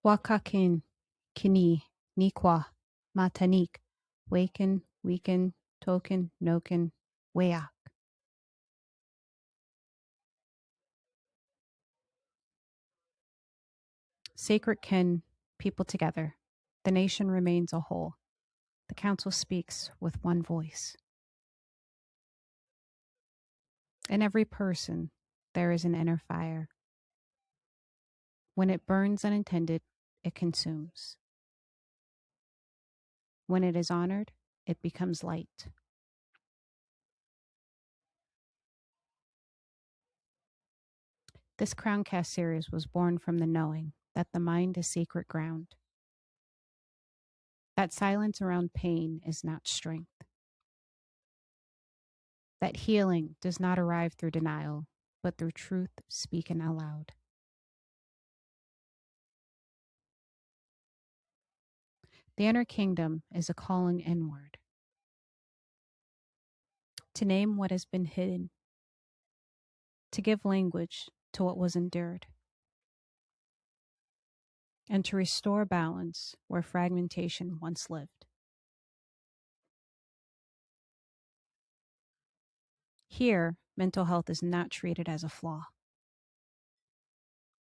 Wakakin, kini, nikwa, matanik, waken, weaken, token, noken, weak. Sacred kin, people together. The nation remains a whole. The council speaks with one voice. In every person, there is an inner fire. When it burns unintended, it consumes. When it is honored, it becomes light. This Crowncast series was born from the knowing that the mind is sacred ground. That silence around pain is not strength. That healing does not arrive through denial, but through truth speaking aloud. The inner kingdom is a calling inward. To name what has been hidden. To give language to what was endured. And to restore balance where fragmentation once lived. Here, mental health is not treated as a flaw,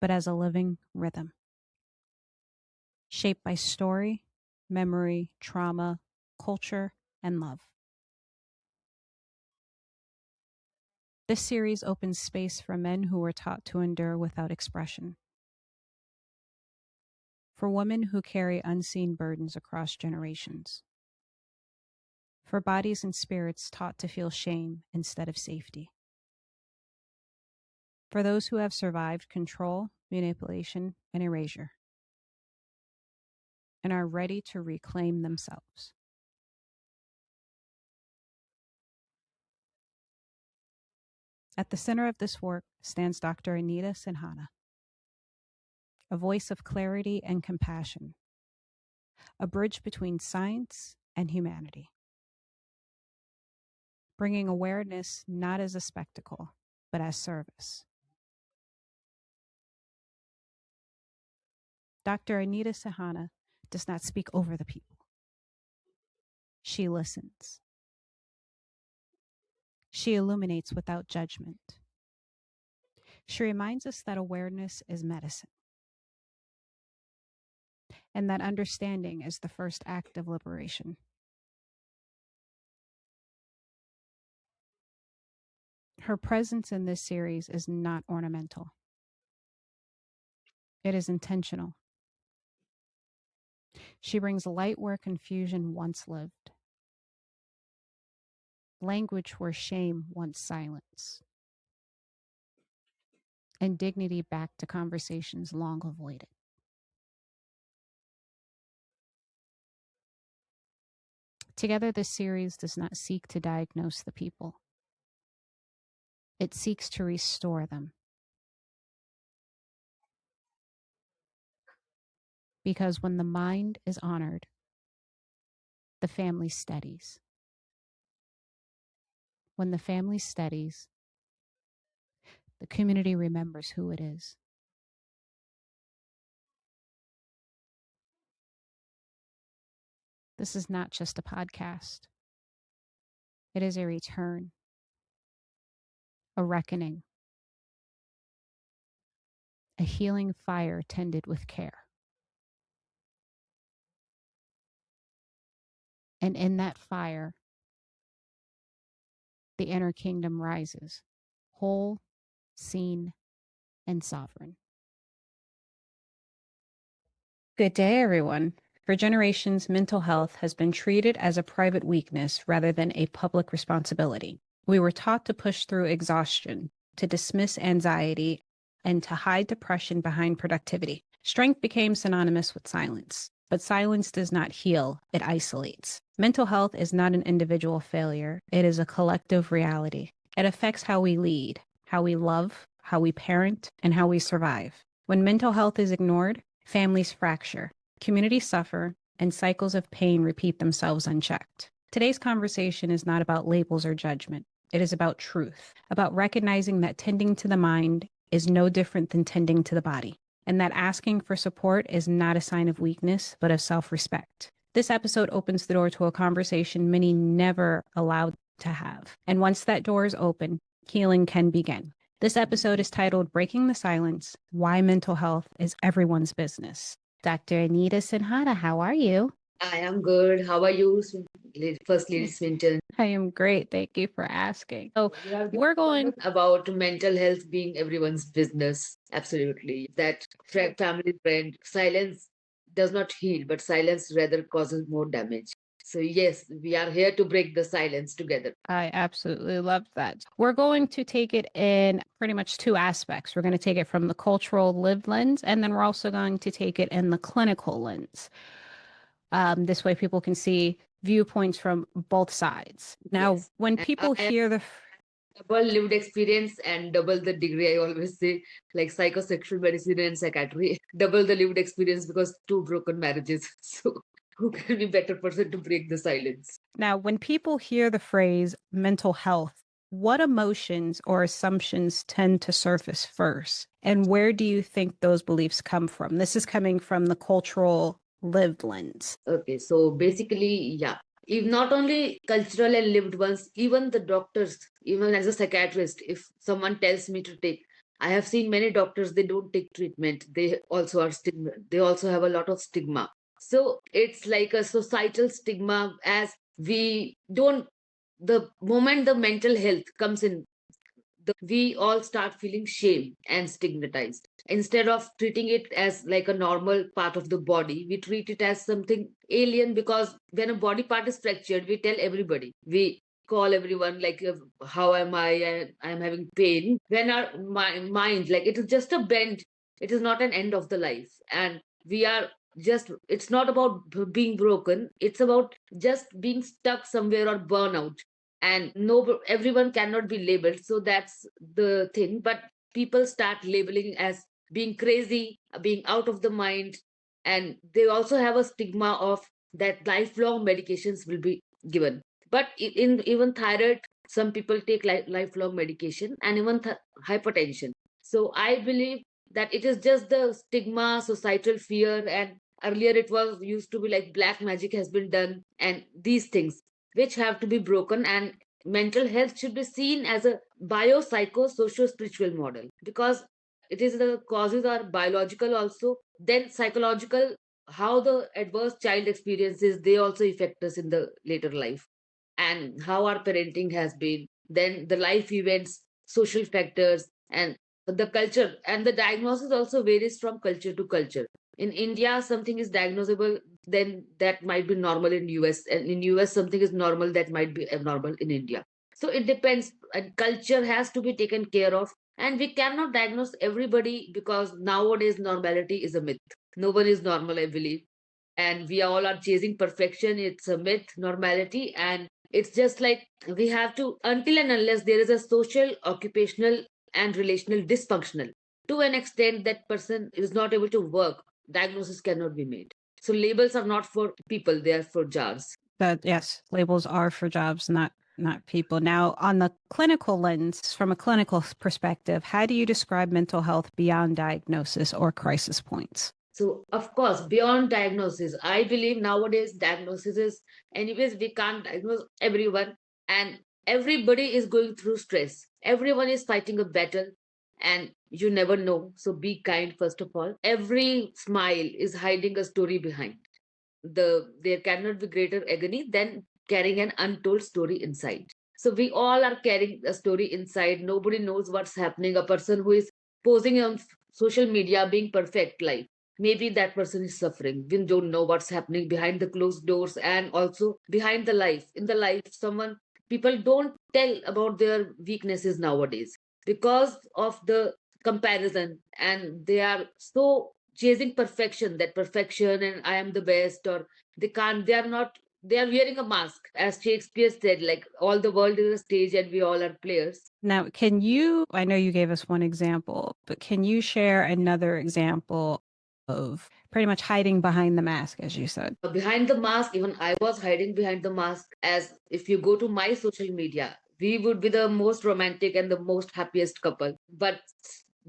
but as a living rhythm. Shaped by story, memory, trauma, culture, and love. This series opens space for men who were taught to endure without expression. For women who carry unseen burdens across generations. For bodies and spirits taught to feel shame instead of safety. For those who have survived control, manipulation, and erasure. And are ready to reclaim themselves. At the center of this work stands Dr. Aninda Sidhana, a voice of clarity and compassion, a bridge between science and humanity, bringing awareness not as a spectacle, but as service. Dr. Aninda Sidhana does not speak over the people. She listens. She illuminates without judgment. She reminds us that awareness is medicine, and that understanding is the first act of liberation. Her presence in this series is not ornamental. It is intentional. She brings light where confusion once lived. Language where shame once silenced. And dignity back to conversations long avoided. Together, this series does not seek to diagnose the people. It seeks to restore them. Because when the mind is honored, the family steadies. When the family steadies, the community remembers who it is. This is not just a podcast. It is a return, a reckoning, a healing fire tended with care. And in that fire, the inner kingdom rises, whole, seen, and sovereign. Good day, everyone. For generations, mental health has been treated as a private weakness rather than a public responsibility. We were taught to push through exhaustion, to dismiss anxiety, and to hide depression behind productivity. Strength became synonymous with silence. But silence does not heal, it isolates. Mental health is not an individual failure, it is a collective reality. It affects how we lead, how we love, how we parent, and how we survive. When mental health is ignored, families fracture, communities suffer, and cycles of pain repeat themselves unchecked. Today's conversation is not about labels or judgment. It is about truth, about recognizing that tending to the mind is no different than tending to the body. and that asking for support is not a sign of weakness, but of self-respect. This episode opens the door to a conversation many never allowed to have. And once that door is open, healing can begin. This episode is titled Breaking the Silence, Why Mental Health is Everyone's Business. Dr. Aninda Sidhana, how are you? I am good. How are you, First Lady Swinton? I am great. Thank you for asking. So We're going about mental health being everyone's business. Absolutely. That family friend, silence does not heal, but silence rather causes more damage. So, yes, we are here to break the silence together. I absolutely love that. We're going to take it in pretty much two aspects. We're going to take it from the cultural lived lens, and then we're also going to take it in the clinical lens. This way people can see viewpoints from both sides. Now, Yes. when And people hear the double lived experience and double the degree, I always say, like psychosexual medicine and psychiatry, double the lived experience because two broken marriages. So who can be better person to break the silence? Now, when people hear the phrase mental health, what emotions or assumptions tend to surface first? And where do you think those beliefs come from? This is coming from the cultural lived lens. Okay, so basically, yeah. If not only cultural and lived ones, even the doctors, even as a psychiatrist, if someone tells me to take, I have seen many doctors, they don't take treatment. They also are stigma. They also have a lot of stigma. So it's like a societal stigma as we don't, the moment the mental health comes in, we all start feeling shame and stigmatized. Instead of treating it as like a normal part of the body, we treat it as something alien because when a body part is fractured, we tell everybody. We call everyone like, how am I? And I'm having pain. When our mind, like it is just a bend, it is not an end of the life. And we are just, it's not about being broken. It's about just being stuck somewhere or burnout, and no, everyone cannot be labeled, so that's the thing. But people start labeling as being crazy, being out of the mind, and they also have a stigma of that lifelong medications will be given. But in even thyroid, some people take lifelong medication, and even hypertension. So I believe that it is just the stigma, societal fear, and earlier it was used to be like black magic has been done, and these things which have to be broken. And mental health should be seen as a biopsycho-socio-spiritual model, because it is the causes are biological also, then psychological, how the adverse child experiences they also affect us in the later life, and how our parenting has been, then the life events, social factors, and the culture. And the diagnosis also varies from culture to culture. In India, something is diagnosable, then that might be normal in US, and in US something is normal that might be abnormal in India. So it depends, and culture has to be taken care of. And we cannot diagnose everybody because nowadays normality is a myth. No one is normal, I believe, and we all are chasing perfection. It's a myth, normality. And it's just like we have to, until and unless there is a social, occupational, and relational dysfunctional, to an extent that person is not able to work, diagnosis cannot be made. So labels are not for people, they are for jars. That yes, labels are for jobs, not people. Now, on the clinical lens, from a clinical perspective, how do you describe mental health beyond diagnosis or crisis points? So, of course, beyond diagnosis, I believe nowadays diagnosis is, anyways, we can't diagnose everyone, and everybody is going through stress. Everyone is fighting a battle, and you never know. So, be kind, first of all. Every smile is hiding a story behind. There cannot be greater agony than carrying an untold story inside. So we all are carrying a story inside. Nobody knows what's happening. A person who is posing on social media being perfect life, maybe that person is suffering. We don't know what's happening behind the closed doors, and also behind the life. In the life, someone, people don't tell about their weaknesses nowadays because of the comparison, and they are so chasing perfection, that perfection and I am the best, or they can't, they are not, they are wearing a mask. As Shakespeare said, like all the world is a stage and we all are players. Now, can you, I know you gave us one example, but can you share another example of pretty much hiding behind the mask, as you said? Behind the mask, even I was hiding behind the mask. As if you go to my social media, we would be the most romantic and the most happiest couple. But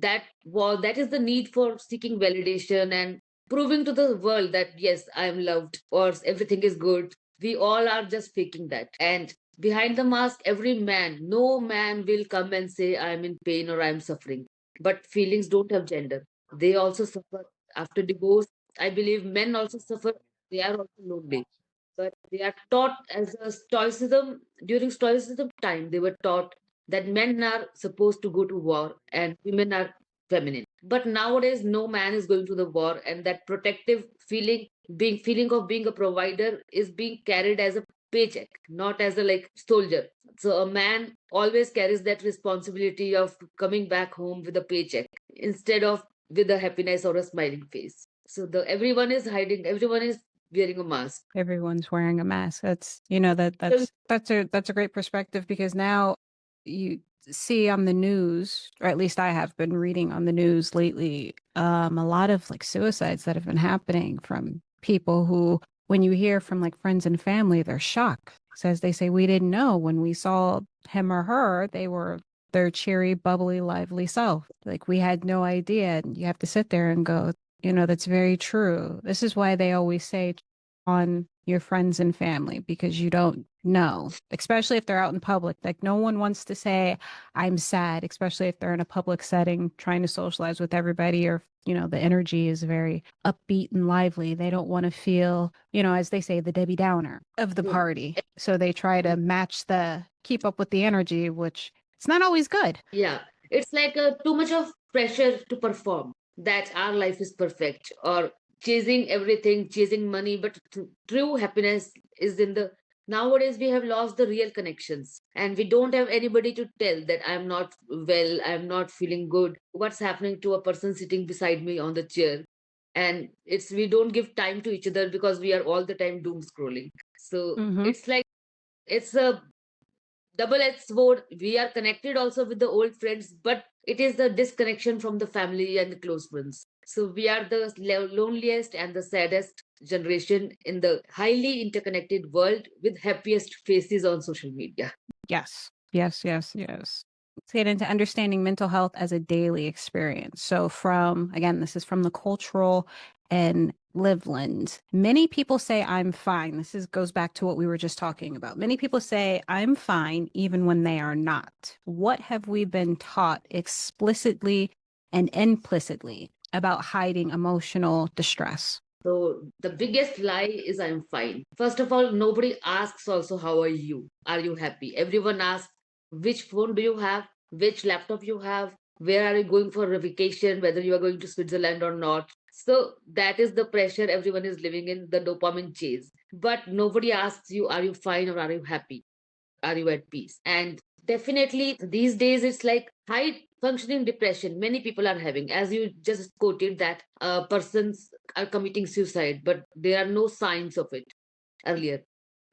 that is the need for seeking validation and proving to the world that yes, I am loved or everything is good. We all are just faking that. And behind the mask, every man, no man will come and say I am in pain or I am suffering. But feelings don't have gender. They also suffer after divorce. I believe men also suffer. They are also lonely, but they are taught as a stoicism. During stoicism time they were taught that men are supposed to go to war and women are feminine. But nowadays no man is going to the war, and that protective feeling of being a provider is being carried as a paycheck, not as a like soldier. So a man always carries that responsibility of coming back home with a paycheck instead of with a happiness or a smiling face. So the everyone is hiding, everyone is wearing a mask. Everyone's wearing a mask. That's, you know, that's a great perspective, because now you see on the news, or at least I have been reading on the news lately, a lot of like suicides that have been happening from people who, when you hear from like friends and family, they're shocked. Says they say, we didn't know when we saw him or her, they were their cheery, bubbly, lively self. Like we had no idea. And you have to sit there and go, you know, that's very true. This is why they always say on your friends and family, because you don't know, especially if they're out in public. Like no one wants to say, I'm sad, especially if they're in a public setting trying to socialize with everybody, or, you know, the energy is very upbeat and lively. They don't want to feel, you know, as they say, the Debbie Downer of the Yeah. party. So they try to keep up with the energy, which it's not always good. Yeah, it's like too much of pressure to perform that our life is perfect or chasing everything, chasing money. But true happiness is in the nowadays we have lost the real connections and we don't have anybody to tell that I'm not well, I'm not feeling good. What's happening to a person sitting beside me on the chair? And it's we don't give time to each other because we are all the time doom scrolling. So Mm-hmm. it's like it's a double-edged sword. We are connected also with the old friends, but it is the disconnection from the family and the close ones. So we are the loneliest and the saddest generation in the highly interconnected world with happiest faces on social media. Yes, yes, yes, yes. Let's get into understanding mental health as a daily experience. So, from again, this is from the cultural and live lens. Many people say, I'm fine. Goes back to what we were just talking about. Many people say, I'm fine, even when they are not. What have we been taught explicitly and implicitly about hiding emotional distress? So the biggest lie is I'm fine. First of all, nobody asks also how are you? Are you happy? Everyone asks which phone do you have? Which laptop you have? Where are you going for a vacation? Whether you are going to Switzerland or not. So that is the pressure everyone is living in, the dopamine chase. But nobody asks you, are you fine or are you happy? Are you at peace? And definitely these days it's like high functioning depression many people are having, as you just quoted that persons are committing suicide but there are no signs of it earlier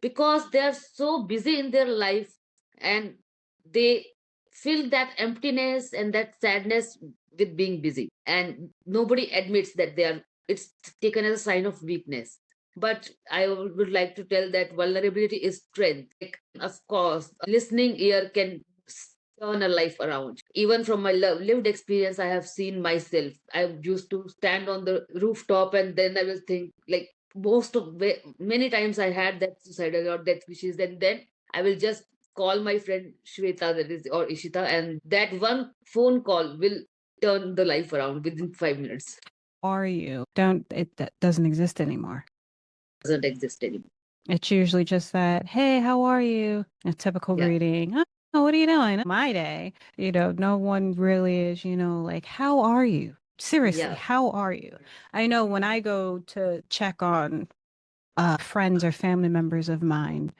because they are so busy in their life and they feel that emptiness and that sadness with being busy, and nobody admits that they are, it's taken as a sign of weakness. But I would like to tell that vulnerability is strength. Like, of course a listening ear can turn a life around. Even from my lived experience, I have seen myself. I used to stand on the rooftop and then I will think like many times I had that suicidal or death wishes, and then I will just call my friend Shweta, that is, or Ishita, and that one phone call will turn the life around within 5 minutes. Are you? Don't it that doesn't exist anymore. Doesn't exist anymore. It's usually just that, hey, how are you? A typical Yeah, greeting. Oh, what are you doing? My day. You know, no one really is, you know, like, how are you? Seriously, yeah, how are you? I know when I go to check on friends or family members of mine,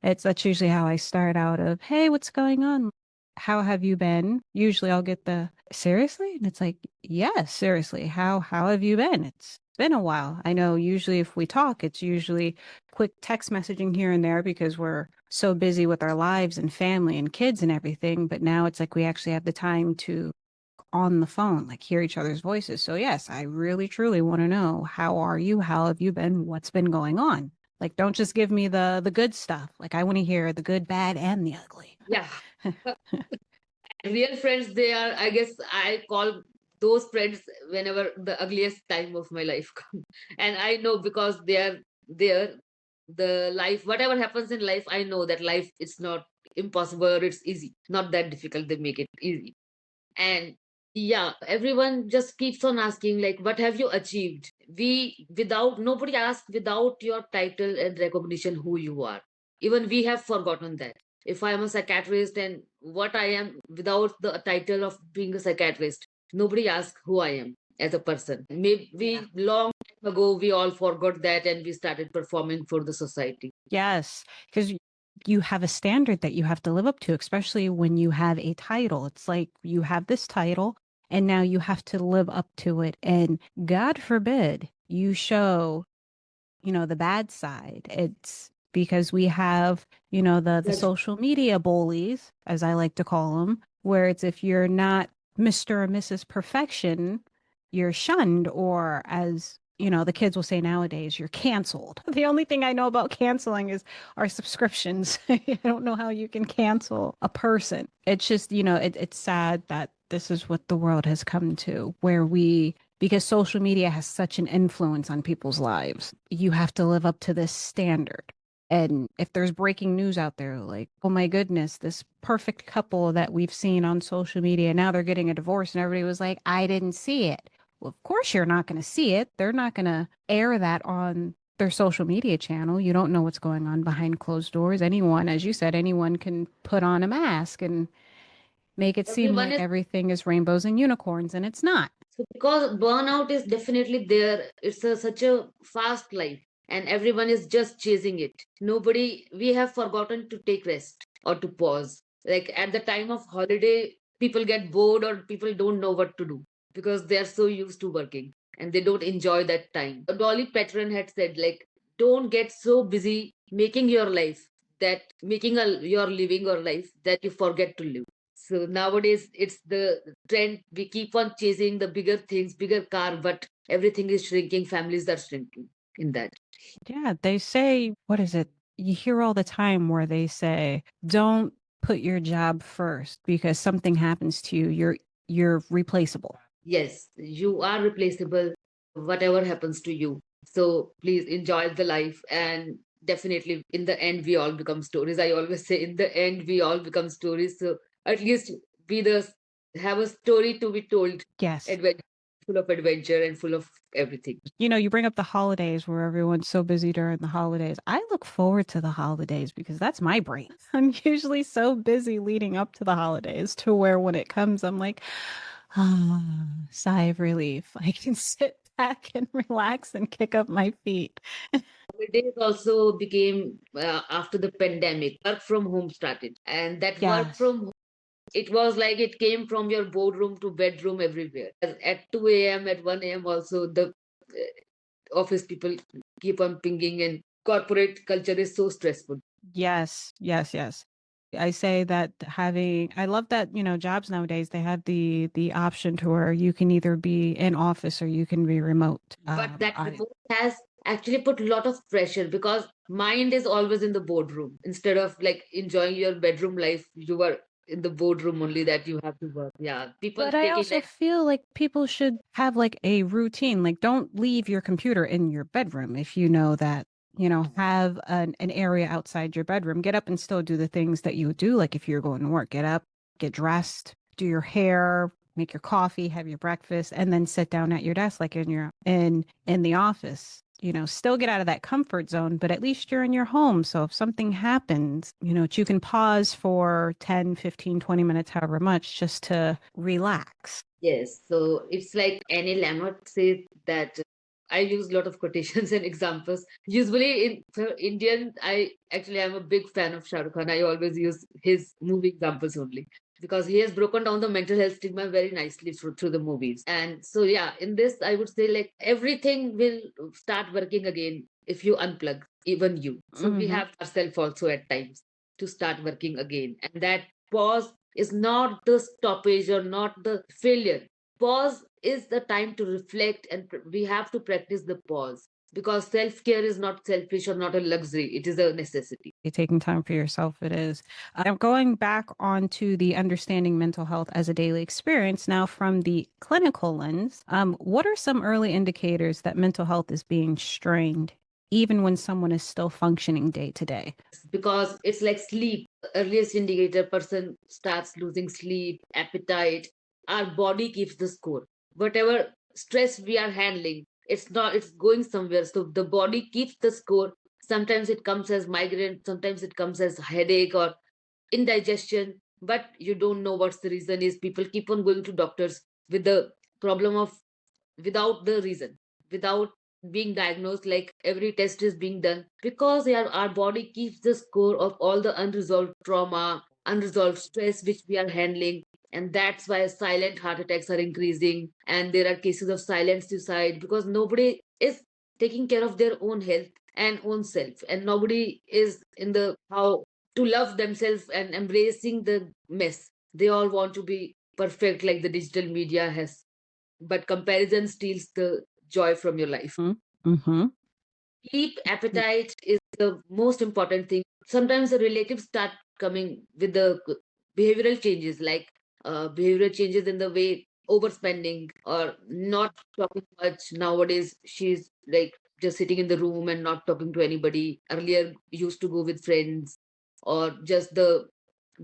that's usually how I start out of, hey, what's going on? How have you been? Usually I'll get the seriously? And it's like, yes, seriously. How have you been? It's been a while. I know usually if we talk, it's usually quick text messaging here and there because we're so busy with our lives and family and kids and everything. But now it's like we actually have the time to on the phone, like hear each other's voices. So yes, I really truly want to know, how are you? How have you been? What's been going on? Like don't just give me the good stuff. Like I want to hear the good, bad, and the ugly. yeah. Real friends, they are, I guess I call those friends whenever the ugliest time of my life comes. And I know because they are there, the life, whatever happens in life, I know that life is not impossible or it's easy. Not that difficult. They make it easy. And yeah, everyone just keeps on asking, like, what have you achieved? Without, nobody asks without your title and recognition who you are. Even we have forgotten that. If I am a psychiatrist and what I am without the title of being a psychiatrist, nobody asks who I am as a person. Maybe Yeah. long time ago, we all forgot that and we started performing for the society. Yes, because you have a standard that you have to live up to, especially when you have a title. It's like you have this title and now you have to live up to it. And God forbid you show, the bad side. It's because we have, the Judge. social media bullies, as I like to call them, where it's if you're not Mr. or Mrs. Perfection, you're shunned, or as the kids will say nowadays, you're canceled. The only thing I know about canceling is our subscriptions. I don't know how you can cancel a person. It's just, it's sad that this is what the world has come to, where because social media has such an influence on people's lives, you have to live up to this standard. And if there's breaking news out there, like, oh my goodness, this perfect couple that we've seen on social media, now they're getting a divorce, and everybody was like, I didn't see it. Well, of course, you're not going to see it. They're not going to air that on their social media channel. You don't know what's going on behind closed doors. Anyone, as you said, anyone can put on a mask and make it seem Everyone like is. everything is rainbows and unicorns, and it's not. So because burnout is definitely there, it's such a fast life and everyone is just chasing it. Nobody, we have forgotten to take rest or to pause. Like at the time of holiday, people get bored or people don't know what to do because they are so used to working and they don't enjoy that time. Dolly Patron had said, like, don't get so busy making your life that making your living or life that you forget to live. So nowadays, it's the trend. We keep on chasing the bigger things, bigger car, but everything is shrinking. Families are shrinking in that. Yeah, they say, what is it? You hear all the time where they say, don't put your job first because something happens to you, you're replaceable. Yes, you are replaceable, whatever happens to you. So please enjoy the life. And definitely, in the end, we all become stories. I always say, in the end, we all become stories. So at least be the have a story to be told, Yes. adventure, full of adventure and full of everything. You bring up the holidays where everyone's so busy during the holidays. I look forward to the holidays because that's my brain. I'm usually so busy leading up to the holidays to where when it comes, I'm like, sigh of relief. I can sit back and relax and kick up my feet. Holidays also became after the pandemic. Work from home started, and that work Yes. from home, it was like it came from your boardroom to bedroom everywhere. At 2 a.m., at 1 a.m., also the office people keep on pinging, and corporate culture is so stressful. Yes, yes, yes. I say that I love that, jobs nowadays, they have the option to where you can either be in office or you can be remote. But that I remote has actually put a lot of pressure because mind is always in the boardroom. Instead of like enjoying your bedroom life, you are in the boardroom only that you have to work. Yeah, people But I take it also like. feel like people should have like a routine. Like don't leave your computer in your bedroom if you know that, have an area outside your bedroom. Get up and still do the things that you would do. Like if you're going to work, get up, get dressed, do your hair, make your coffee, have your breakfast, and then sit down at your desk like in the office. Still get out of that comfort zone, but at least you're in your home. So if something happens, you can pause for 10, 15, 20 minutes, however much, just to relax. Yes, so it's like Annie Lamott says that I use a lot of quotations and examples. Usually in for Indian, I actually am a big fan of Shah Rukh Khan. I always use his movie examples only because he has broken down the mental health stigma very nicely through the movies. And so yeah, in this I would say like everything will start working again if you unplug, even you. So we Hmm. have ourselves also at times to start working again. And that pause is not the stoppage or not the failure. Pause is the time to reflect, and we have to practice the pause. because self-care is not selfish or not a luxury, it is a necessity. Taking time for yourself, it is. I'm going back onto the understanding mental health as a daily experience now from the clinical lens. What are some early indicators that mental health is being strained, even when someone is still functioning day to day? Because it's like sleep. Earliest indicator, person starts losing sleep, appetite. Our body keeps the score. Whatever stress we are handling, it's going somewhere. So the body keeps the score. Sometimes it comes as migraine, sometimes it comes as headache or indigestion, but you don't know what's the reason is. People keep on going to doctors with the problem of without the reason, without being diagnosed. Like every test is being done because our body keeps the score of all the unresolved trauma, unresolved stress which we are handling. And that's why silent heart attacks are increasing. And there are cases of silent suicide because nobody is taking care of their own health and own self. And nobody is in the how to love themselves and embracing the mess. They all want to be perfect, like the digital media has, but comparison steals the joy from your life. Mm-hmm. Sleep, appetite is the most important thing. Sometimes the relatives start coming with the behavioral changes, like behavioral changes in the way overspending or not talking much. Nowadays, she's like just sitting in the room and not talking to anybody. Earlier, used to go with friends, or just the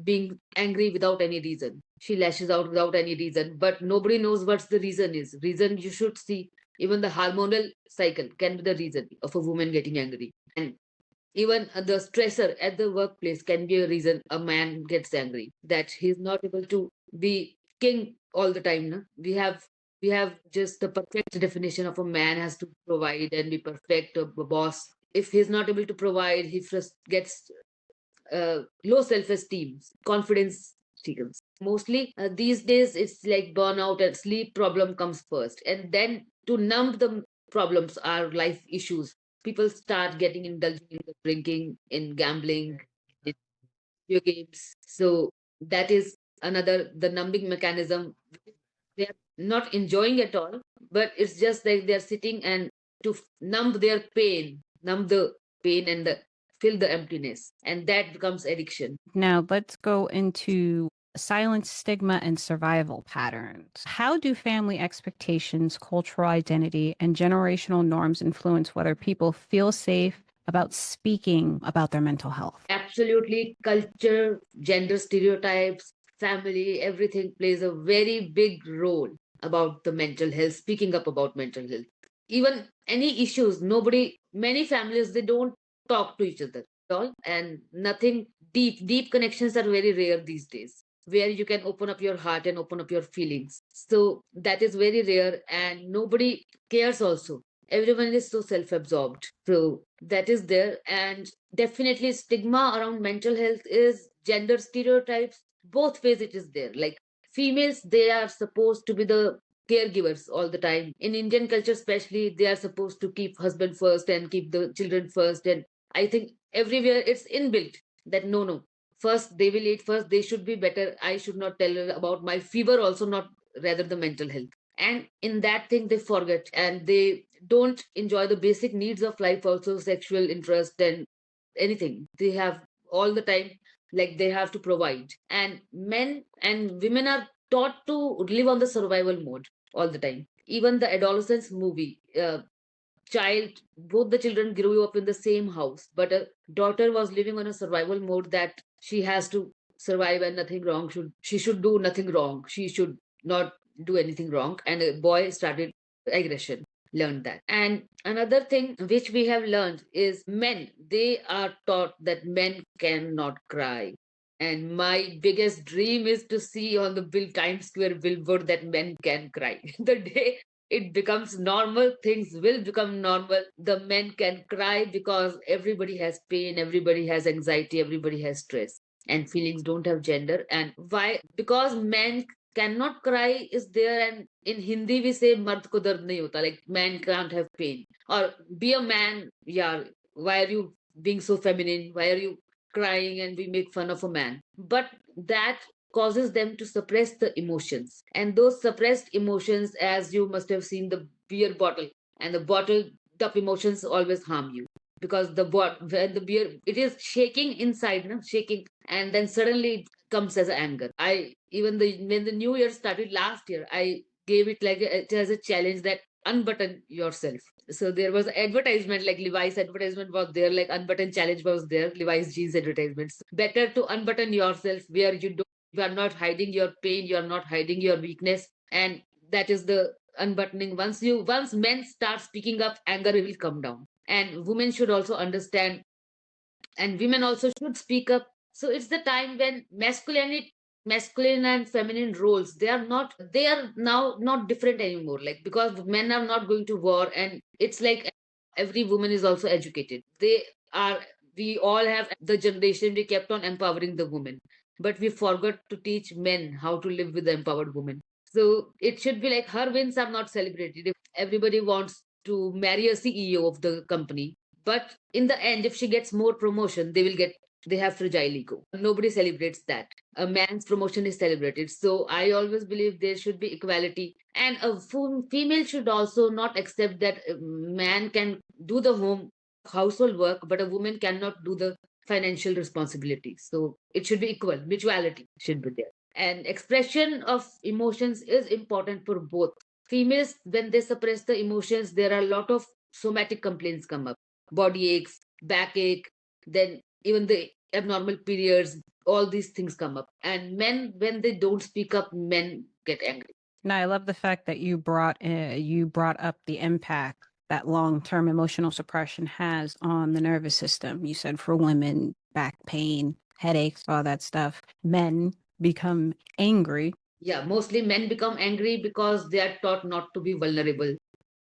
being angry without any reason. She lashes out without any reason, but nobody knows what's the reason is. Reason you should see. Even the hormonal cycle can be the reason of a woman getting angry. And even the stressor at the workplace can be a reason a man gets angry. That he's not able to be king all the time. No? We have just the perfect definition of a man has to provide and be perfect, a boss. If he's not able to provide, he first gets low self-esteem, confidence seekers. Mostly these days, it's like burnout and sleep problem comes first, and then to numb the problems are life issues. People start getting indulging in the drinking, in gambling, in video games. So that is another the numbing mechanism. They are not enjoying at all, but it's just like they're sitting and to numb their pain, numb the pain and fill the emptiness, and that becomes addiction. Now, let's go into silence, stigma, and survival patterns. How do family expectations, cultural identity, and generational norms influence whether people feel safe about speaking about their mental health? Absolutely, culture, gender stereotypes, family, everything plays a very big role about the mental health, speaking up about mental health. Even any issues, nobody, many families, they don't talk to each other at all, and nothing deep. Deep connections are very rare these days, where you can open up your heart and open up your feelings. So that is very rare, and nobody cares also. Everyone is so self-absorbed. So that is there. And definitely stigma around mental health is gender stereotypes. Both ways it is there. Like females, they are supposed to be the caregivers all the time. In Indian culture, especially, they are supposed to keep husband first and keep the children first. And I think everywhere it's inbuilt that no, no. First, they will eat first. They should be better. I should not tell her about my fever, also not rather the mental health. And in that thing, they forget and they don't enjoy the basic needs of life, also sexual interest and anything. They have all the time, like they have to provide. And men and women are taught to live on the survival mode all the time. Even the adolescence movie, child, both the children grew up in the same house, but a daughter was living on a survival mode that she has to survive and nothing wrong should she should do nothing wrong. She should not do anything wrong. And a boy started aggression, learned that. And another thing which we have learned is men, they are taught that men cannot cry. And my biggest dream is to see on the Times Square billboard that men can cry. The day it becomes normal, things will become normal. The men can cry because everybody has pain, everybody has anxiety, everybody has stress, and feelings don't have gender. And why? Because men cannot cry is there. And in Hindi we say mard ko dard nahi hota, like man can't have pain. Or be a man, yeah, why are you being so feminine? Why are you crying? And we make fun of a man. But that causes them to suppress the emotions. And those suppressed emotions, as you must have seen the beer bottle, and the bottle up emotions always harm you, because when the beer, it is shaking inside, no, shaking, and then suddenly it comes as anger. I even the when the new year started last year, I gave it like it as a challenge that unbutton yourself. So there was advertisement, like Levi's advertisement was there, like unbutton challenge was there, Levi's jeans advertisements. Better to unbutton yourself, where you are not hiding your pain, you are not hiding your weakness, and that is the unbuttoning. Once men start speaking up, anger will come down. And women should also understand, and women also should speak up. So it's the time when masculine and feminine roles, they are now not different anymore, like because men are not going to war, and it's like every woman is also educated. Are we all have the generation, we kept on empowering the women, but we forgot to teach men how to live with the empowered woman. So it should be like her wins are not celebrated. If everybody wants to marry a CEO of the company, but in the end, if she gets more promotion, they have fragile ego. Nobody celebrates that. A man's promotion is celebrated. So I always believe there should be equality. And a female should also not accept that a man can do the household work, but a woman cannot do the financial responsibility. So it should be equal. Mutuality should be there. And expression of emotions is important for both. Females, when they suppress the emotions, there are a lot of somatic complaints come up, body aches, backache, then even the abnormal periods, all these things come up. And men, when they don't speak up, men get angry. Now, I love the fact that you brought up the impact that long-term emotional suppression has on the nervous system. You said for women, back pain, headaches, all that stuff. Men become angry. Yeah, mostly men become angry because they are taught not to be vulnerable.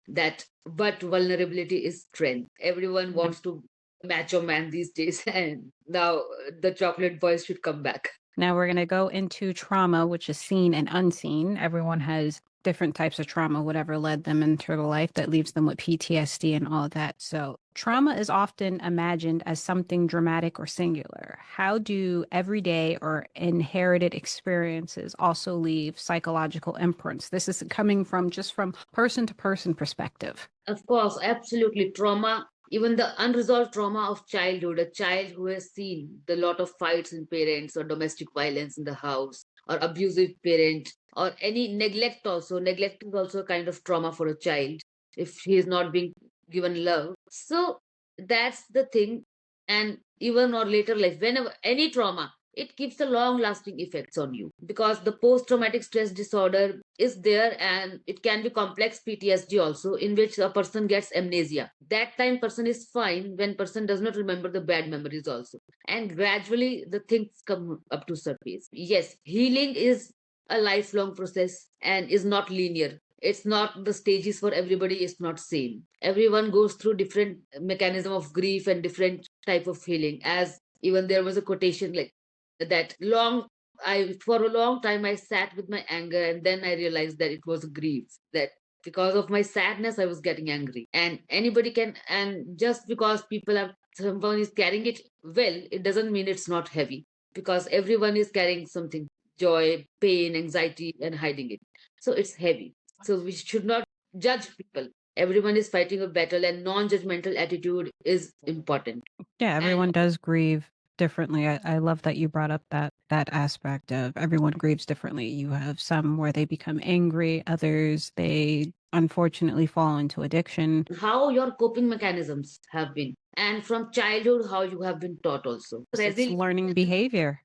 That but vulnerability is strength. Everyone wants to macho man these days, and now the chocolate boys should come back. Now we're going to go into trauma, which is seen and unseen. Everyone has different types of trauma, whatever led them into the life that leaves them with PTSD and all of that. So trauma is often imagined as something dramatic or singular. How do everyday or inherited experiences also leave psychological imprints? This is coming from just from person to person perspective. Of course, absolutely. Trauma, even the unresolved trauma of childhood, a child who has seen the lot of fights in parents or domestic violence in the house or abusive parent or any neglect also. Neglect is also a kind of trauma for a child if he is not being given love. So that's the thing. And even or later life, whenever any trauma, it keeps a long lasting effects on you, because the post traumatic stress disorder is there, and it can be complex PTSD also, in which a person gets amnesia. That time person is fine when person does not remember the bad memories also, and gradually the things come up to surface. Yes, healing is a lifelong process and is not linear. It's not the stages for everybody is not same. Everyone goes through different mechanism of grief and different type of healing. As even there was a quotation like that long, I for a long time I sat with my anger, and then I realized that it was grief, that because of my sadness I was getting angry. And anybody can, and just because people are, someone is carrying it well, it doesn't mean it's not heavy, because everyone is carrying something, joy, pain, anxiety, and hiding it. So it's heavy. So we should not judge people. Everyone is fighting a battle, and non-judgmental attitude is important. Yeah, And everyone does grieve differently. I love that you brought up that aspect of everyone grieves differently. You have some where they become angry, others they unfortunately fall into addiction. how your coping mechanisms have been, and from childhood how you have been taught also. It's learning behavior.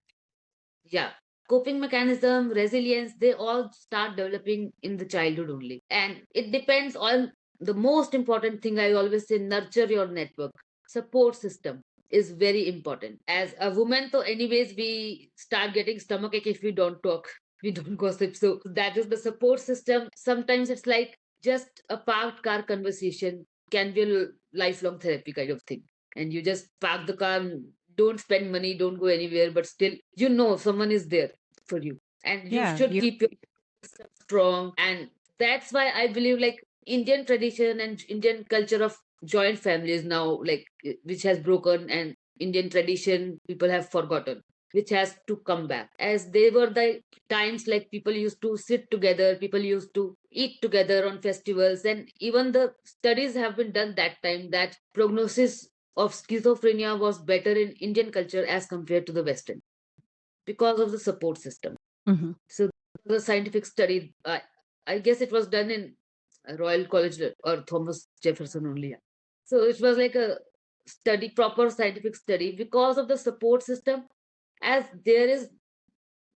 Yeah, coping mechanism, resilience, they all start developing in the childhood only, and it depends on the most important thing. I always say, nurture your network. Support system is very important. As a woman, so anyways we start getting stomachache if we don't talk, we don't gossip. So that is the support system. Sometimes it's like just a parked car conversation can be a lifelong therapy kind of thing. And you just park the car, don't spend money, don't go anywhere, but still, someone is there for you. And you Yeah, should you keep your system strong. And that's why I believe like Indian tradition and Indian culture of joint families now, like which has broken, and Indian tradition people have forgotten. which has to come back, as they were the times like people used to sit together, people used to eat together on festivals, and even the studies have been done that time that prognosis of schizophrenia was better in Indian culture as compared to the Western because of the support system. Hmm. So the scientific study, I guess it was done in Royal College or Thomas Jefferson only. Yeah. So it was like a study, proper scientific study, because of the support system. As there is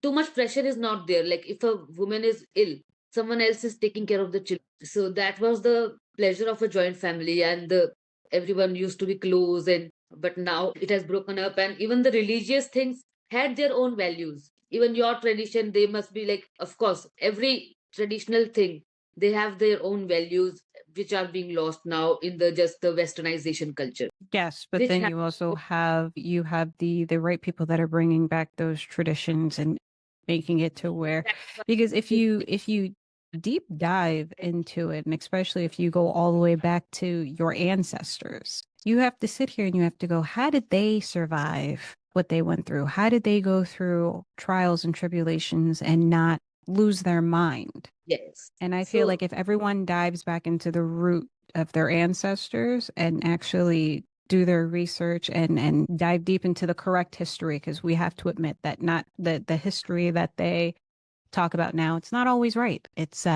too much pressure is not there. Like if a woman is ill, someone else is taking care of the children. So that was the pleasure of a joint family, and the everyone used to be close. And but now it has broken up, and even the religious things had their own values. Even your tradition, they must be like, of course, every traditional thing they have their own values, which are being lost now in the just the westernization culture, Yes, but which then has you also have the right people that are bringing back those traditions and making it to where, because if you deep dive into it, and especially if you go all the way back to your ancestors, you have to sit here and you have to go, how did they survive what they went through? How did they go through trials and tribulations and not lose their mind? yes. And I feel So like if everyone dives back into the root of their ancestors and actually do their research and dive deep into the correct history, because we have to admit that not the history that they talk about now, it's not always right. It's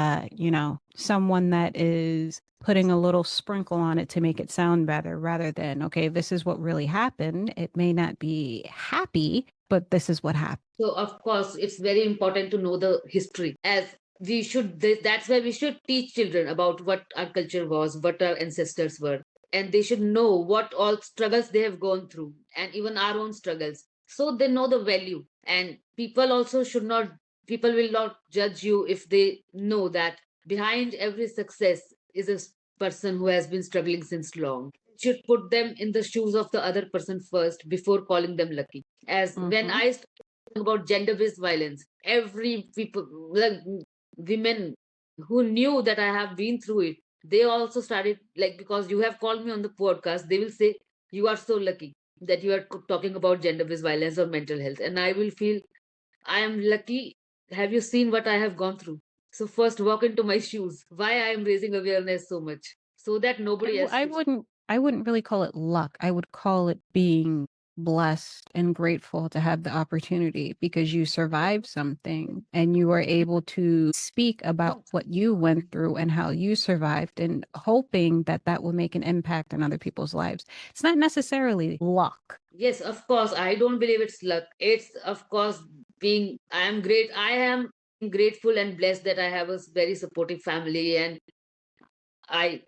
someone that is putting a little sprinkle on it to make it sound better, rather than, okay, this is what really happened. It may not be happy, but this is what happened. So of course, it's very important to know the history, as we should. That's why we should teach children about what our culture was, what our ancestors were, and they should know what all struggles they have gone through, and even our own struggles, so they know the value. And people also should not. People will not judge you if they know that behind every success is a person who has been struggling since long. Should put them in the shoes of the other person first before calling them lucky. As when Hmm. I about gender-based violence, every people, like women who knew that I have been through it, they also started, like, because you have called me on the podcast, they will say you are so lucky that you are talking about gender-based violence or mental health, and I will feel I am lucky. Have you seen what I have gone through? So first walk into my shoes, why I am raising awareness so much, so that I, nobody w- else I should. wouldn't I wouldn't really call it luck. I would call it being blessed and grateful to have the opportunity, because you survived something and you were able to speak about what you went through and how you survived, and hoping that that will make an impact on other people's lives. It's not necessarily luck. Yes, of course. I don't believe it's luck. It's, of course, being, I am great. I am grateful and blessed that I have a very supportive family, and I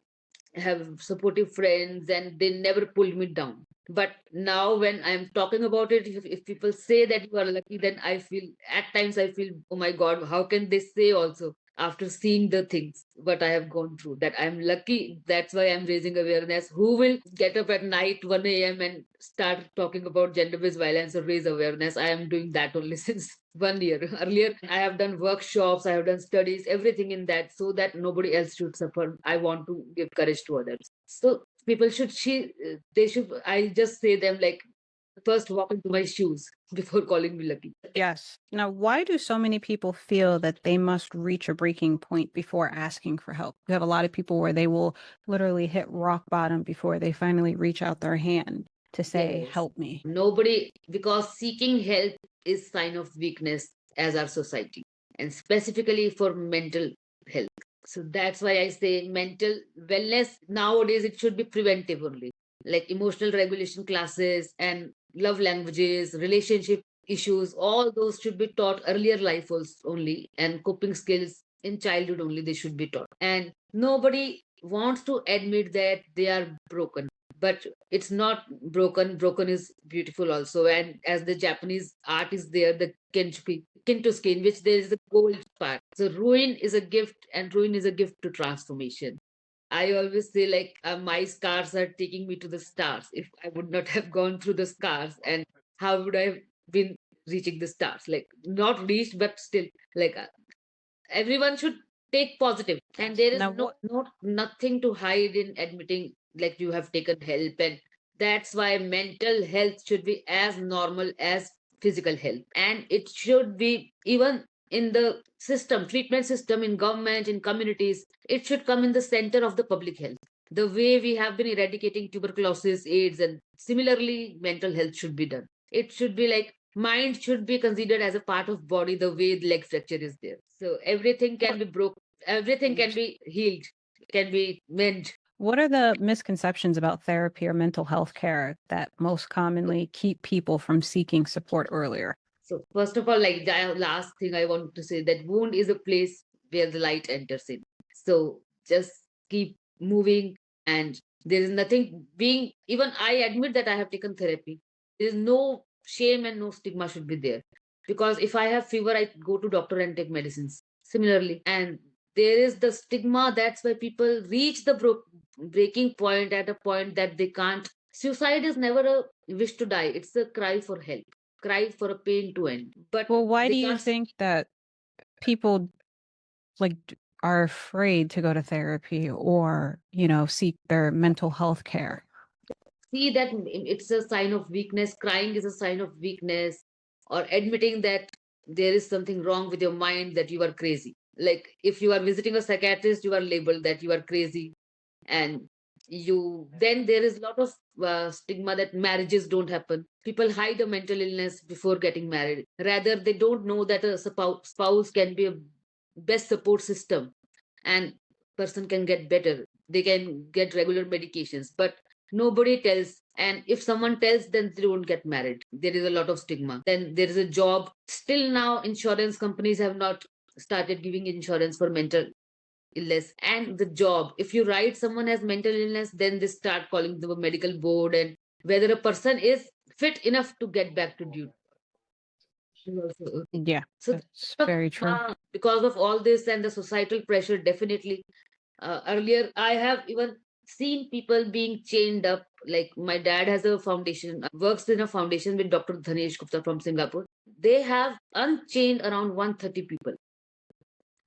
have supportive friends, and they never pulled me down. But now when I'm talking about it, if people say that you are lucky, then I feel, at times I feel, oh my God, how can they say also after seeing the things what I have gone through, that I'm lucky? That's why I'm raising awareness. Who will get up at night 1 a.m. and start talking about gender-based violence or raise awareness? I am doing that only since 1 year. Earlier, I have done workshops, I have done studies, everything in that, so that nobody else should suffer. I want to give courage to others. So people should, they should, I just say them like, first walk into my shoes before calling me lucky. Yes. Now, why do so many people feel that they must reach a breaking point before asking for help? You have a lot of people where they will literally hit rock bottom before they finally reach out their hand to say, Yes. help me. Nobody, because seeking help is sign of weakness as our society, and specifically for mental health. So that's why I say mental wellness nowadays, it should be preventive only. Like emotional regulation classes and love languages, relationship issues, all those should be taught earlier life also only, and coping skills in childhood only they should be taught. And nobody wants to admit that they are broken, but it's not broken. Broken is beautiful also. And as the Japanese art is there, the kintosuke, in which there is the gold part. So ruin is a gift, and ruin is a gift to transformation. I always say, like, my scars are taking me to the stars. If I would not have gone through the scars, and how would I have been reaching the stars? Like, not reached, but still, like, everyone should take positive, and Yes. there is Now, what? nothing to hide in admitting like you have taken help. And that's why mental health should be as normal as physical health. And it should be even in the system, treatment system, in government, in communities, it should come in the center of the public health. The way we have been eradicating tuberculosis, AIDS, and similarly, mental health should be done. It should be like mind should be considered as a part of body, the way the leg fracture is there. So everything can be broke, everything can be healed, can be mended. What are the misconceptions about therapy or mental health care that most commonly keep people from seeking support earlier? So first of all, like the last thing I want to say, that wound is a place where the light enters in. So just keep moving, and there is nothing being, even I admit that I have taken therapy. There is no shame and no stigma should be there. Because if I have fever, I go to doctor and take medicines. Similarly, and there is the stigma, that's why people reach the breaking point, at a point that they can't. Suicide is never a wish to die, it's a cry for help, cry for a pain to end, but Well, why do they you can't think that people are afraid to go to therapy or, seek their mental health care? see that it's a sign of weakness. Crying is a sign of weakness, or admitting that there is something wrong with your mind, that you are crazy. Like if you are visiting a psychiatrist, you are labeled that you are crazy. And you then there is a lot of stigma that marriages don't happen. People hide a mental illness before getting married. Rather, they don't know that a spouse can be a best support system, and person can get better, they can get regular medications, but nobody tells. And if someone tells, then they don't get married. There is a lot of stigma. Then there is a job. Still now insurance companies have not started giving insurance for mental illness. And the job, if you write someone has mental illness, then they start calling the medical board, and whether a person is fit enough to get back to duty is also a thing. Yeah, So that's very true. because of all this and the societal pressure, definitely. Earlier, I have even seen people being chained up. Like my dad has a foundation, works in a foundation with Dr. Dhanesh Gupta from Singapore. They have unchained around 130 people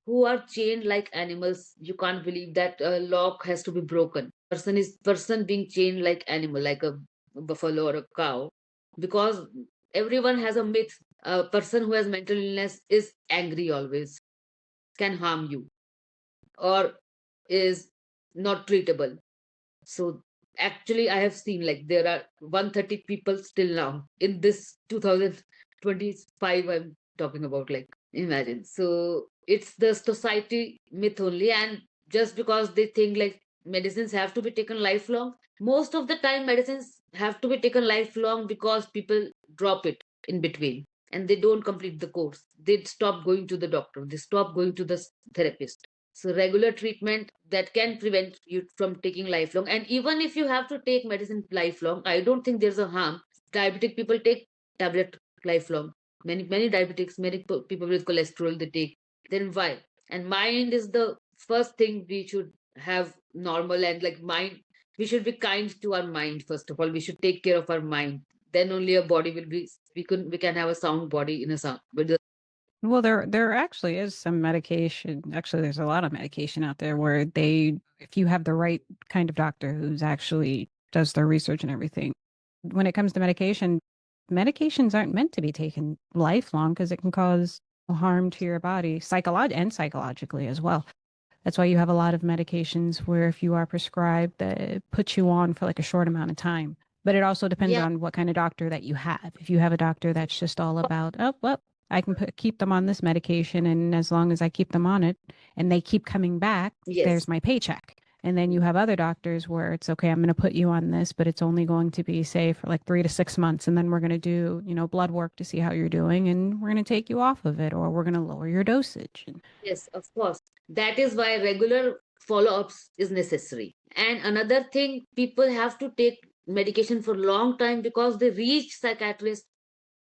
who are chained like animals. You can't believe that a lock has to be broken. Person being chained like animal, like a buffalo or a cow, because everyone has a myth. A person who has mental illness is angry always, can harm you, or is not treatable. So actually, I have seen like there are 130 people still now in this 2025 I'm talking about. Like imagine. So it's the society myth only, and just because they think like medicines have to be taken lifelong. Most of the time, medicines have to be taken lifelong because people drop it in between and they don't complete the course. They stop going to the doctor. They stop going to the therapist. So regular treatment that can prevent you from taking lifelong. And even if you have to take medicine lifelong, I don't think there's a harm. Diabetic people take tablet lifelong. Many diabetics, many people with cholesterol, they take. Then why? And mind is the first thing we should have normal, and like mind, we should be kind to our mind first of all. We should take care of our mind. Then only our body will be. We can have a sound body in a sound. But Well, there actually is some medication. Actually, there's a lot of medication out there where if you have the right kind of doctor who's actually does their research and everything, when it comes to medication, medications aren't meant to be taken lifelong because it can cause harm to your body, psychologically as well. That's why you have a lot of medications where if you are prescribed, that it puts you on for like a short amount of time. But it also depends yeah, on what kind of doctor that you have. If you have a doctor that's just all about, oh, well, I can keep them on this medication, and as long as I keep them on it and they keep coming back, yes, there's my paycheck. And then you have other doctors where it's okay, I'm going to put you on this, but it's only going to be, say, for like 3 to 6 months. And then we're going to do, blood work to see how you're doing. And we're going to take you off of it, or we're going to lower your dosage. yes, of course. That is why regular follow-ups is necessary. And another thing, people have to take medication for a long time because they reach psychiatrist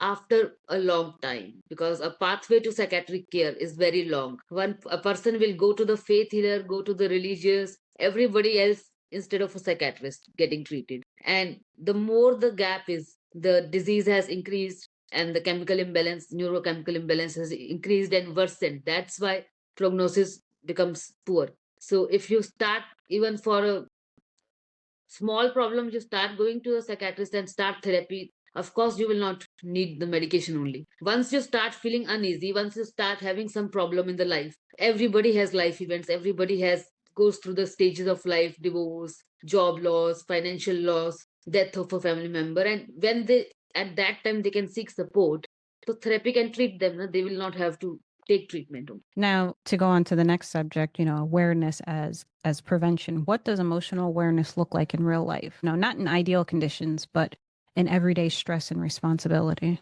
after a long time, because a pathway to psychiatric care is very long. One a person will go to the faith healer, go to the religious, everybody else instead of a psychiatrist getting treated. And the more the gap is, the disease has increased, and the chemical imbalance, neurochemical imbalance has increased and worsened. That's why prognosis becomes poor. So if you start even for a small problem, you start going to a psychiatrist and start therapy, of course you will not need the medication only. Once you start feeling uneasy, once you start having some problem in the life, everybody has life events, everybody has goes through the stages of life, divorce, job loss, financial loss, death of a family member, and when they at that time they can seek support, so therapy can treat them. No? They will not have to take treatment. Now, to go on to the next subject, awareness as prevention. What does emotional awareness look like in real life? No, not in ideal conditions, but in everyday stress and responsibility.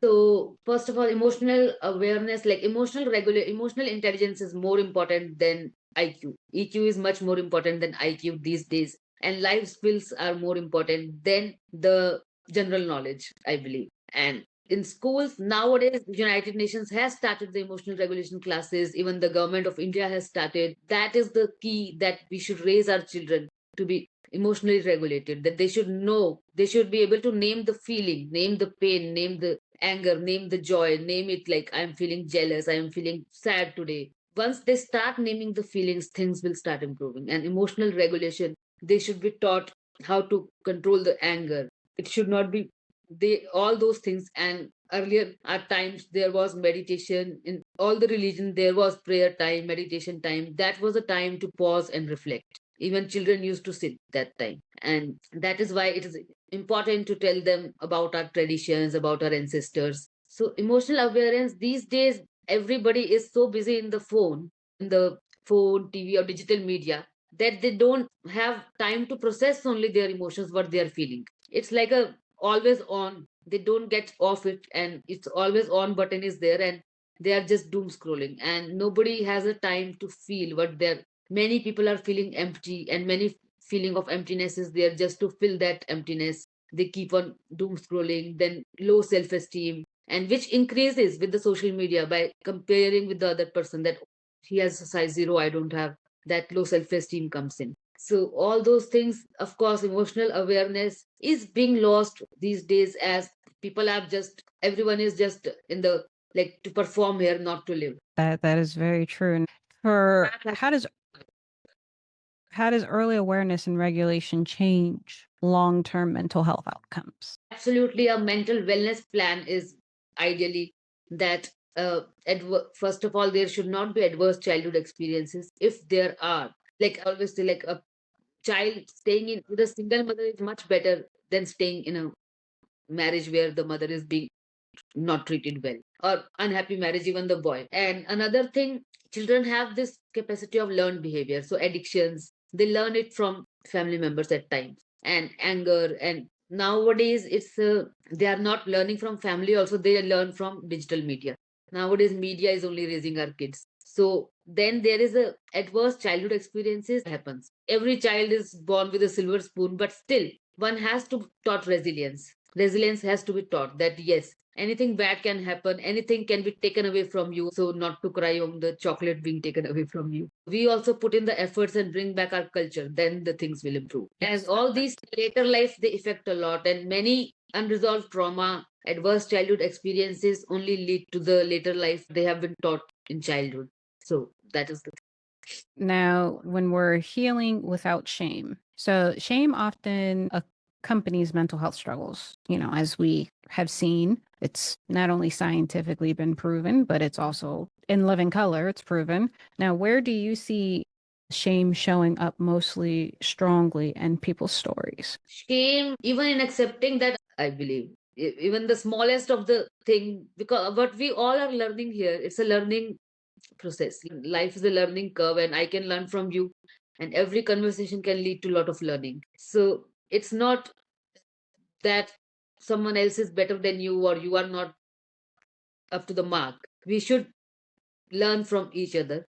So first of all, emotional awareness, like emotional intelligence is more important than IQ. EQ is much more important than IQ these days. And life skills are more important than the general knowledge, I believe. And in schools nowadays, United Nations has started the emotional regulation classes. Even the government of India has started. That is the key, that we should raise our children to be emotionally regulated, that they should know, they should be able to name the feeling, name the pain, name the anger, name the joy, name it, like I'm feeling jealous, I am feeling sad today. Once they start naming the feelings, things will start improving. And emotional regulation, they should be taught how to control the anger. It should not be they all those things. And earlier at times there was meditation in all the religion, there was prayer time, meditation time. That was a time to pause and reflect. Even children used to sit that time. And that is why it is important to tell them about our traditions, about our ancestors. So, emotional awareness these days, everybody is so busy in the phone, TV, or digital media, that they don't have time to process only their emotions, what they are feeling. It's like a always on. They don't get off it, and it's always on button is there, and they are just doom scrolling, and nobody has a time to feel what they're. Many people are feeling empty, and many feeling of emptiness is there. Just to fill that emptiness, they keep on doom scrolling, then low self esteem, and which increases with the social media by comparing with the other person, that he has a size zero, I don't have. That low self esteem comes in. So all those things, of course, emotional awareness is being lost these days, as people are just, everyone is just in the, like, to perform here, not to live. That is very true. And for how does early awareness and regulation change long-term mental health outcomes? Absolutely, a mental wellness plan is ideally that, first of all, there should not be adverse childhood experiences. If there are, like I always say, like a child staying in with a single mother is much better than staying in a marriage where the mother is being not treated well, or unhappy marriage, even the boy. And another thing, children have this capacity of learned behavior. So addictions, they learn it from family members at times, and anger. And nowadays it's they are not learning from family also, they learn from digital media. Nowadays media is only raising our kids. So then there is a adverse childhood experiences happens. Every child is born with a silver spoon, but still one has to taught resilience. Resilience has to be taught, that yes, anything bad can happen, anything can be taken away from you, so not to cry on the chocolate being taken away from you. We also put in the efforts and bring back our culture, then the things will improve. As all these later life, they affect a lot, and many unresolved trauma, adverse childhood experiences only lead to the later life they have been taught in childhood. So that is the Now, when we're healing without shame, so shame often accompanies mental health struggles. As we have seen, it's not only scientifically been proven, but it's also in living color, it's proven. Now, where do you see shame showing up mostly strongly in people's stories? shame, even in accepting that, I believe, even the smallest of the thing, because what we all are learning here, it's a learning process. Life is a learning curve, and I can learn from you, and every conversation can lead to a lot of learning. So it's not that someone else is better than you, or you are not up to the mark. We should learn from each other,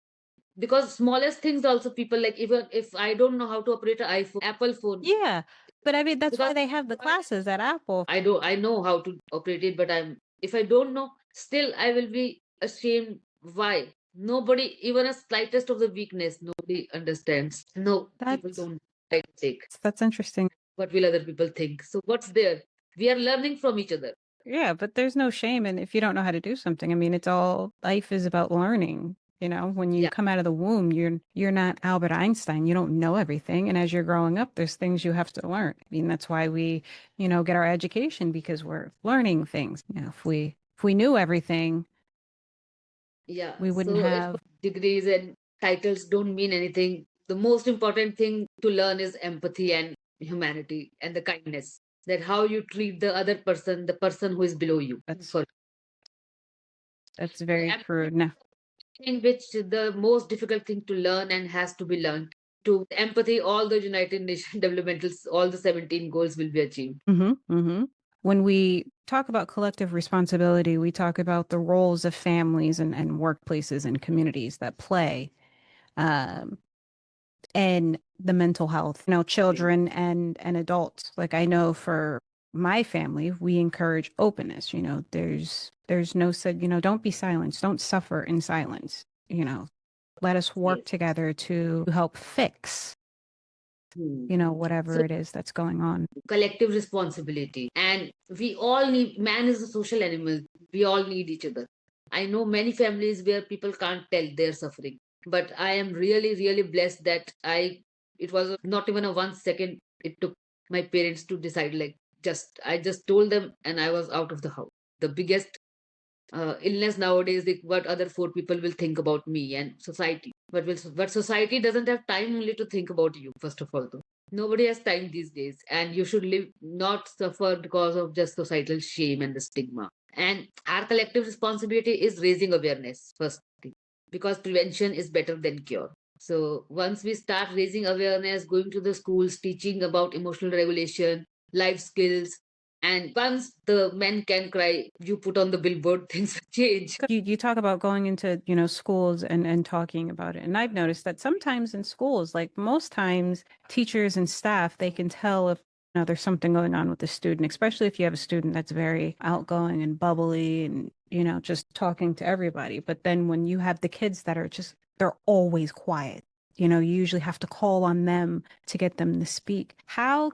because smallest things also, people, like, even if I don't know how to operate an iPhone, Apple phone, Yeah, but I mean, that's because why they have the classes at Apple. I know how to operate it, but I'm, if I don't know, still I will be ashamed. Why? Nobody, even a slightest of the weakness, nobody understands. No, people That's don't try to take. that's interesting. What will other people think? So what's there? We are learning from each other. Yeah, but there's no shame in if you don't know how to do something. I mean, it's all life is about learning. When you Yeah, come out of the womb, you're not Albert Einstein. You don't know everything. And as you're growing up, there's things you have to learn. I mean, that's why we, get our education because we're learning things. If we knew everything, yeah. we wouldn't So it's have. degrees and titles don't mean anything. The most important thing to learn is empathy and humanity and the kindness. That how you treat the other person, the person who is below you. That's For that's very empathy, true. No. thing which the most difficult thing to learn and has to be learned. To empathy, all the United Nations developmentals, all the 17 goals will be achieved. When we talk about collective responsibility, we talk about the roles of families and workplaces and communities that play um, and the mental health, children and adults. Like I know for my family, we encourage openness. There's no said, don't be silenced, don't suffer in silence. Let us work Yes. together to help fix, Hmm. So whatever it is that's going on. collective responsibility. And we all need, man is a social animal. We all need each other. I know many families where people can't tell they're suffering, but I am really, really blessed that it was not even a 1 second it took my parents to decide, like, I just told them and I was out of the house. The biggest illness nowadays, what other four people will think about me and society. But society doesn't have time only to think about you, first of all, though. Nobody has time these days, and you should live, not suffer because of just societal shame and the stigma. And our collective responsibility is raising awareness, first thing, because prevention is better than cure. So once we start raising awareness, going to the schools, teaching about emotional regulation, life skills, and once the men can cry, you put on the billboard, things will change. You talk about going into, schools and talking about it. And I've noticed that sometimes in schools, like most times, teachers and staff, they can tell if, there's something going on with the student, especially if you have a student that's very outgoing and bubbly and, just talking to everybody. But then when you have the kids that are just, they're always quiet. You usually have to call on them to get them to speak. How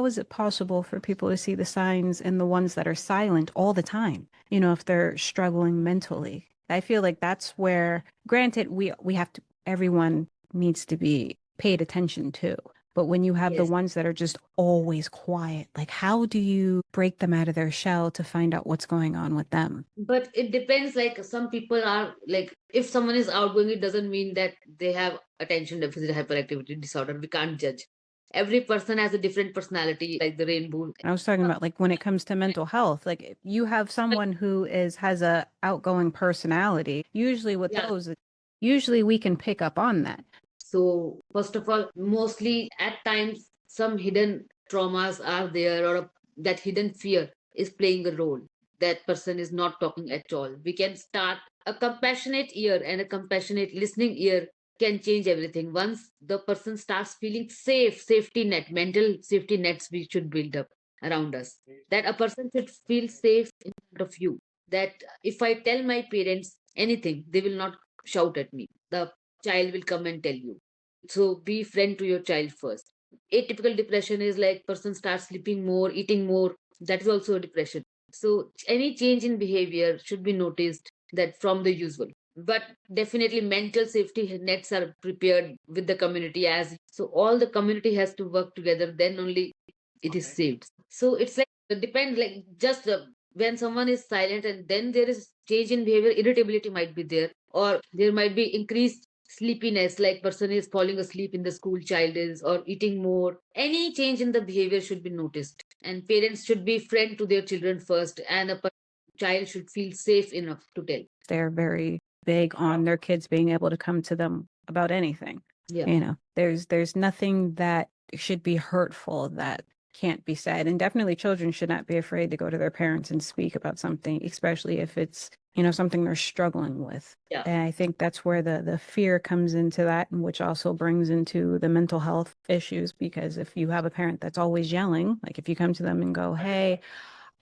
is it possible for people to see the signs in the ones that are silent all the time? If they're struggling mentally. I feel like that's where, granted, we have to, everyone needs to be paid attention to. But when you have the Yes. ones that are just always quiet, like how do you break them out of their shell to find out what's going on with them? But it depends. Like some people are like, if someone is outgoing, it doesn't mean that they have attention deficit hyperactivity disorder. We can't judge. Every person has a different personality, like the rainbow. I was talking about like when it comes to mental health, like if you have someone who has a outgoing personality, usually with Yeah. those, usually we can pick up on that. So, first of all, mostly at times, some hidden traumas are there, or that hidden fear is playing a role. That person is not talking at all. We can start a compassionate ear and a compassionate listening ear can change everything. Once the person starts feeling safe, safety net, mental safety nets we should build up around us. That a person should feel safe in front of you. That if I tell my parents anything, they will not shout at me. The child will come and tell you. So be friend to your child first. Atypical depression is like person starts sleeping more, eating more. That is also a depression. So any change in behavior should be noticed that from the usual. But definitely mental safety nets are prepared with the community, as so all the community has to work together, then only it is saved. So it's like it depends, like just when someone is silent and then there is change in behavior, irritability might be there, or there might be increased sleepiness, like person is falling asleep in the school, child is, or eating more. Any change in the behavior should be noticed, and parents should be friend to their children first, and child should feel safe enough to tell. They're very big on their kids being able to come to them about anything. Yeah. There's nothing that should be hurtful that can't be said. And definitely children should not be afraid to go to their parents and speak about something, especially if it's, something they're struggling with. Yeah. And I think that's where the fear comes into that, and which also brings into the mental health issues. Because if you have a parent that's always yelling, like if you come to them and go, hey,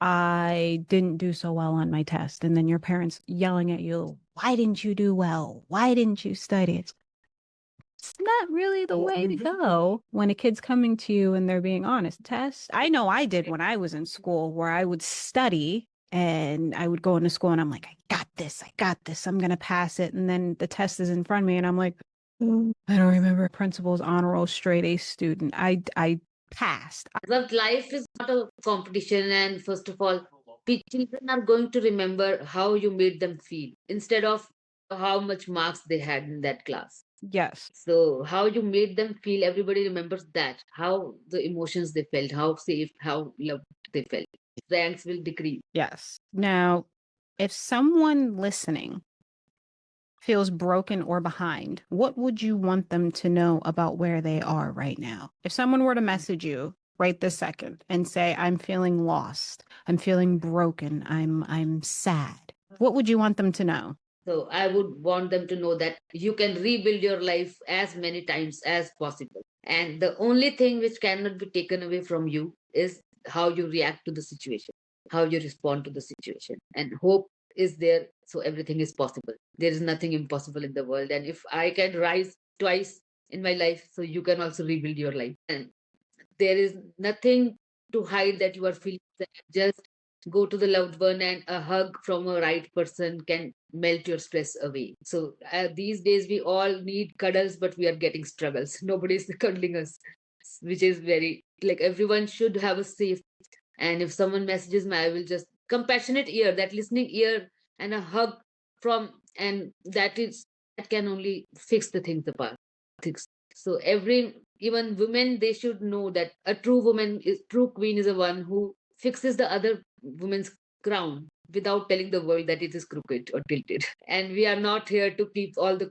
I didn't do so well on my test. And then your parents yelling at you, why didn't you do well? Why didn't you study? It's not really the way to go when a kid's coming to you and they're being honest. Tests, I know I did when I was in school where I would study And I would go into school and I'm like, I got this, I'm going to pass it. And then the test is in front of me and I'm like, I don't remember. Principal's honor roll straight A student. I passed. But life is not a competition, and first of all, children are going to remember how you made them feel instead of how much marks they had in that class. Yes. So, how you made them feel, everybody remembers that, how the emotions they felt, how safe, how loved they felt. Ranks will decrease. Yes. Now, if someone listening feels broken or behind, what would you want them to know about where they are right now? If someone were to message you right this second and say, I'm feeling lost, I'm feeling broken, I'm sad, what would you want them to know? So I would want them to know that you can rebuild your life as many times as possible. And the only thing which cannot be taken away from you is how you react to the situation, how you respond to the situation. And hope is there, so everything is possible. There is nothing impossible in the world. And if I can rise twice in my life, so you can also rebuild your life. And there is nothing to hide that you are feeling sad. Just go to the loved one, and a hug from a right person can melt your stress away. So these days we all need cuddles, but we are getting struggles. Nobody is cuddling us, which is very like everyone should have a safe. And if someone messages me, I will just compassionate ear, that listening ear, and a hug from, and that can only fix the things apart. So every, even women, they should know that a true woman is, true queen is a one who fixes the other woman's crown without telling the world that it is crooked or tilted. And we are not here to keep all the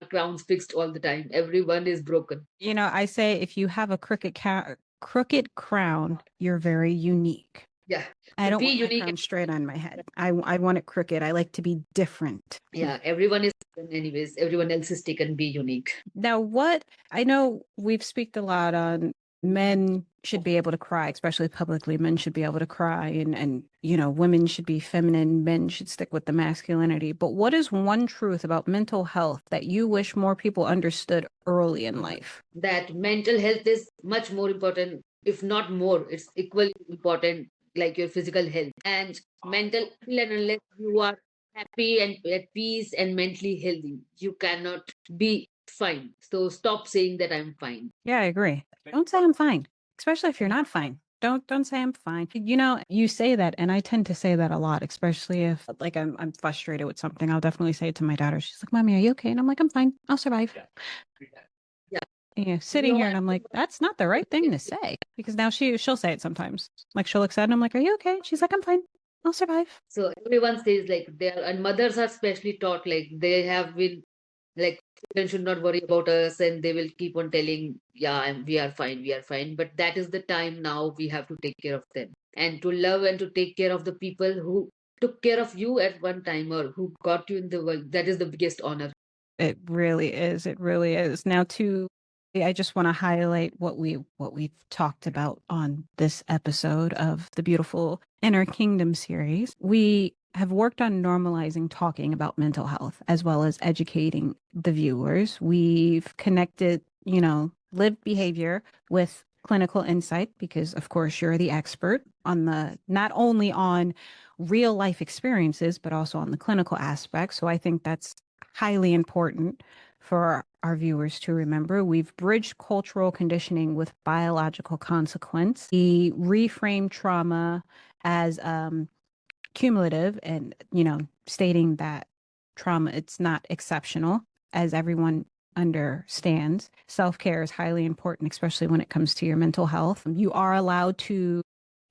crowns fixed all the time. Everyone is broken. You know, I say if you have a crooked crown, you're very unique. Yeah. I So don't be want my unique. crown straight on my head. I want it crooked. I like to be different. Yeah, everyone is taken anyways. Everyone else is taken. Be unique. Now, what I know we've speaked a lot on men should be able to cry, especially publicly. Men should be able to cry, and you know, women should be feminine. Men should stick with the masculinity. But what is one truth about mental health that you wish more people understood early in life? That mental health is much more important, if not more, it's equally important like your physical health. And mental, until and unless you are happy and at peace and mentally healthy, you cannot be fine. So stop saying that I'm fine. Yeah, I agree. Don't say I'm fine, especially if you're not fine. Don't say I'm fine. You know, you say that, and I tend to say that a lot, especially if like I'm frustrated with something. I'll definitely say it to my daughter. She's like, "Mommy, are you okay?" And I'm like, "I'm fine. I'll survive." Yeah. Yeah, We sitting all here and I'm like, that's not the right thing to say because now she'll say it sometimes. Like she'll look sad and I'm like, "Are you okay?" She's like, "I'm fine. I'll survive." so everyone says like they are, and mothers are specially taught like they have been like children should not worry about us, and they will keep on telling, yeah, we are fine, we are fine. But that is the time now we have to take care of them, and to love and to take care of the people who took care of you at one time or who got you in the world. That is the biggest honor. It really is. It really is. Now, too, I just want to highlight what we've talked about on this episode of the beautiful Inner Kingdom series. We have worked on normalizing talking about mental health as well as educating the viewers. We've connected, you know, lived behavior with clinical insight because of course you're the expert on the not only on real life experiences but also on the clinical aspect. So I think that's highly important for our viewers to remember. We've bridged cultural conditioning with biological consequence. We reframe trauma as cumulative and, you know, stating that trauma, it's not exceptional, as everyone understands. Self-care is highly important, especially when it comes to your mental health. You are allowed to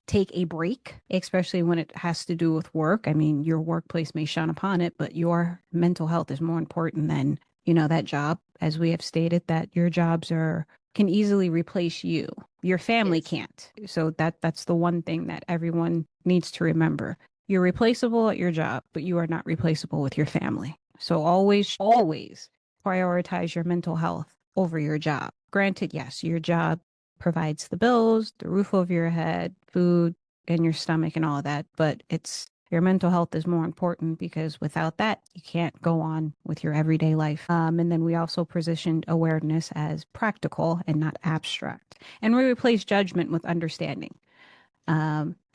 take a break, especially when it has to do with work. I mean, your workplace may shun upon it, but your mental health is more important than, you know, that job. As we have stated, that your jobs are can easily replace you. Your family Yes. can't. So that's the one thing that everyone needs to remember. You're replaceable at your job, but you are not replaceable with your family. So always prioritize your mental health over your job. Granted, yes, your job provides the bills, the roof over your head, food in your stomach, and all of that. But it's your mental health is more important because without that, you can't go on with your everyday life. And then we also positioned awareness as practical and not abstract. And we replace judgment with understanding.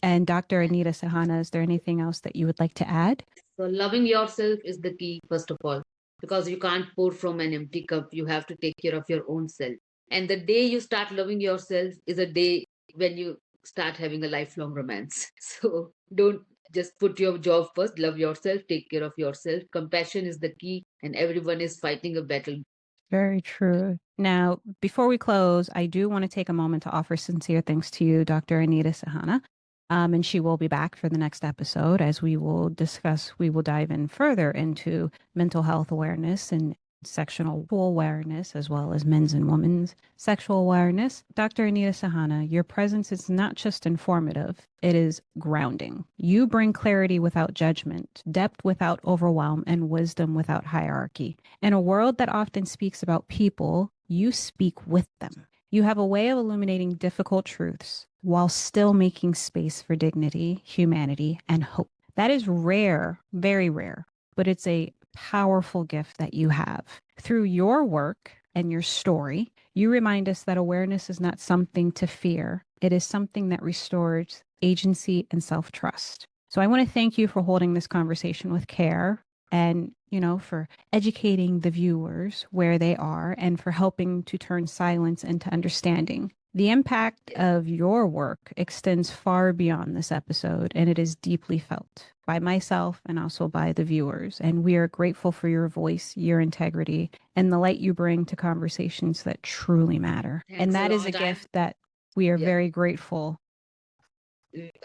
And Dr. Aninda Sidhana, is there anything else that you would like to add? So loving yourself is the key, first of all, because you can't pour from an empty cup. You have to take care of your own self. And the day you start loving yourself is a day when you start having a lifelong romance. So don't just put your job first, love yourself, take care of yourself. Compassion is the key, and everyone is fighting a battle. Very true. Now, before we close, I do want to take a moment to offer sincere thanks to you, Dr. Anita Sahana. And she will be back for the next episode as we will dive in further into mental health awareness and sexual awareness, as well as men's and women's sexual awareness. Dr. Anita Sahana, your presence is not just informative, it is grounding. You bring clarity without judgment, depth without overwhelm, and wisdom without hierarchy. In a world that often speaks about people, you speak with them. You have a way of illuminating difficult truths while still making space for dignity, humanity, and hope. That is rare, very rare, but it's a powerful gift that you have. Through your work and your story, you remind us that awareness is not something to fear. It is something that restores agency and self-trust. So I want to thank you for holding this conversation with care and, for educating the viewers where they are and for helping to turn silence into understanding. The impact of your work extends far beyond this episode, and it is deeply felt by myself and also by the viewers. And we are grateful for your voice, your integrity, and the light you bring to conversations that truly matter. And Thanks a that is a lot. gift that we are Yeah. very grateful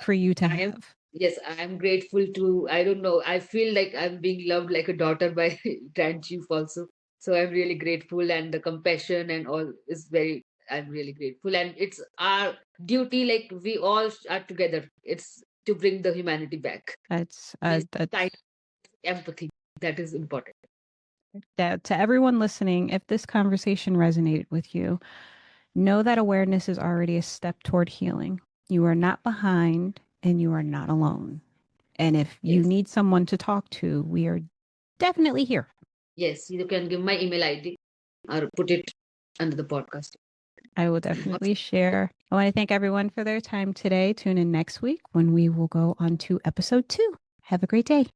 for you to I am, have. yes, I am grateful to, I don't know, I feel like I'm being loved like a daughter by Grand Chief also. So I'm really grateful, and the compassion and all is very, I'm really grateful. And it's our duty, like we all are together. It's to bring the humanity back. This kind That's of empathy that is important. that to everyone listening. If this conversation resonated with you, know that awareness is already a step toward healing. You are not behind and you are not alone. And if you Yes. need someone to talk to, we are definitely here. Yes. You can give my email ID or put it under the podcast. I will definitely share. I want to thank everyone for their time today. Tune in next week when we will go on to episode 2. Have a great day.